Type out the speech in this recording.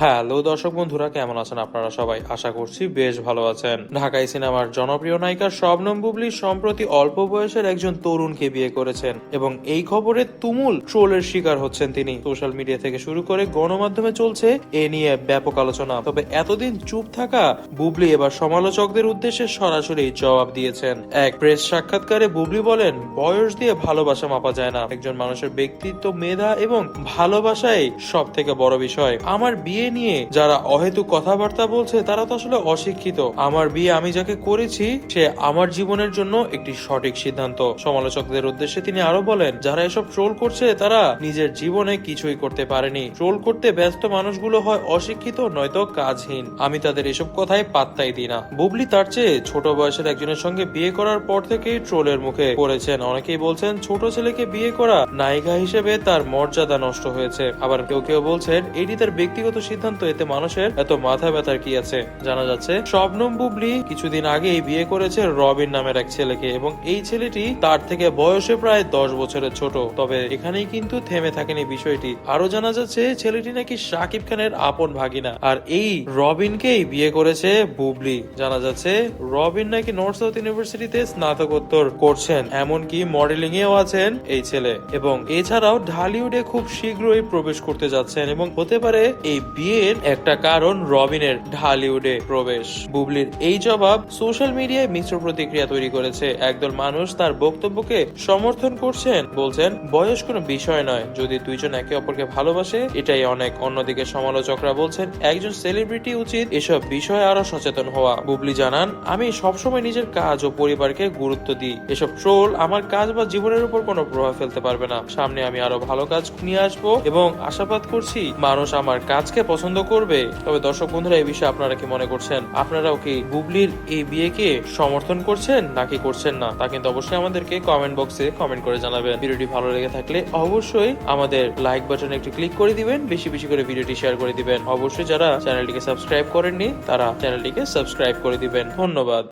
Hello দর্শক বন্ধুরা, কেমন আছেন আপনারা সবাই? আশা করছি বেশ ভালো আছেন। ঢাকাই সিনেমার জনপ্রিয় নায়িকা শবনম বুবলী সম্প্রতি অল্প বয়সের একজন তরুণকে বিয়ে করেছেন এবং এই খবরে তুমুল ট্রোলের শিকার হচ্ছেন তিনি। সোশ্যাল মিডিয়া থেকে শুরু করে গণমাধ্যমে চলছে এ নিয়ে ব্যাপক আলোচনা। তবে এতদিন চুপ থাকা বুবলী এবার সমালোচকদের উদ্দেশ্যে সরাসরি জবাব দিয়েছেন। এক প্রেস সাক্ষাৎকারে বুবলী বলেন, বয়স দিয়ে ভালোবাসা মাপা যায় না, একজন মানুষের ব্যক্তিত্ব, মেধা এবং ভালোবাসাই সব থেকে বড় বিষয়। আমার বিয়ে নিয়ে যারা অহেতুক কথাবার্তা বলছে তারা তো আসলে অশিক্ষিত। আমার বিয়ে আমি যাকে করেছি সে আমার জীবনের জন্য একটি সঠিক সিদ্ধান্ত। সমালোচকদের উদ্দেশ্যে তিনি আরো বলেন, যারা এসব ট্রোল করছে তারা নিজের জীবনে কিছুই করতে পারেনি। ট্রোল করতে ব্যস্ত মানুষগুলো হয় অশিক্ষিত নয়তো কাজহীন। আমি তাদের এসব কথায় পাত্তাই দিই না। বুবলী তার চেয়ে ছোট বয়সের একজনের সঙ্গে বিয়ে করার পর থেকেই ট্রোলের মুখে পড়েছেন। অনেকেই বলছেন ছোট ছেলেকে বিয়ে করা নায়িকা হিসেবে তার মর্যাদা নষ্ট হয়েছে। আবার কেউ কেউ বলছেন এটি তার ব্যক্তিগত সিদ্ধান্ত, এতে মানুষের এত মাথা ব্যথার কি আছে। জানা যাচ্ছে শবনম বুবলী কিছুদিন আগেই বিয়ে করেছে রবিন নামের এক ছেলেকে এবং এই ছেলেটি তার থেকে বয়সে প্রায় 10 বছরের ছোট। তবে এখানেই কিন্তু থেমে থাকেনি বিষয়টি। আরো জানা যাচ্ছে ছেলেটি নাকি শাকিব খানের আপন ভাগিনা, আর এই রবিনকেই বিয়ে করেছে বুবলী। জানা যাচ্ছে রবিন নাকি নর্থ সাউথ ইউনিভার্সিটিতে স্নাতকোত্তর করছেন, এমনকি মডেলিং এও আছেন এই ছেলে, এবং এছাড়াও ঢালিউডে খুব শীঘ্রই প্রবেশ করতে যাচ্ছেন এবং হতে পারে এই বিয়ের একটা কারণ রবিনের ঢালিউডে প্রবেশ। বুবলীর এই জবাব সোশ্যাল মিডিয়ায় মিশ্র প্রতিক্রিয়া তৈরি করেছে। একদল মানুষ তার বক্তব্যকে সমর্থন করছেন, বলছেন বয়স কোনো বিষয় নয়, যদি দুইজন একে অপরকে ভালোবাসে এটাই অনেক। অন্যদিকে সমালোচকরা বলছেন একজন সেলিব্রিটি উচিত এসব বিষয়ে আরো সচেতন হওয়া। বুবলী জানান, আমি সবসময় নিজের কাজ ও পরিবারকে গুরুত্ব দিই। এসব ট্রোল আমার কাজ বা জীবনের উপর কোনো প্রভাব ফেলতে পারবে না। সামনে আমি আরো ভালো কাজ নিয়ে আসবো এবং আশাবাদ করছি মানুষ আমার কাজকে পছন্দ করবে। তবে দর্শক বন্ধুরা, এই বিষয়ে আপনারা কি মনে করছেন? আপনারাও কি বুবলীর এই বিয়েকে সমর্থন করছেন নাকি করছেন না, তা কিন্তু অবশ্যই আমাদেরকে কমেন্ট বক্সে কমেন্ট করে জানাবেন। ভিডিওটি ভালো লেগে থাকলে অবশ্যই আমাদের লাইক বাটনে একটি ক্লিক করে দিবেন, বেশি বেশি করে ভিডিওটি শেয়ার করে দিবেন। অবশ্যই যারা চ্যানেলটিকে সাবস্ক্রাইব করেননি তারা চ্যানেলটিকে সাবস্ক্রাইব করে দিবেন। ধন্যবাদ।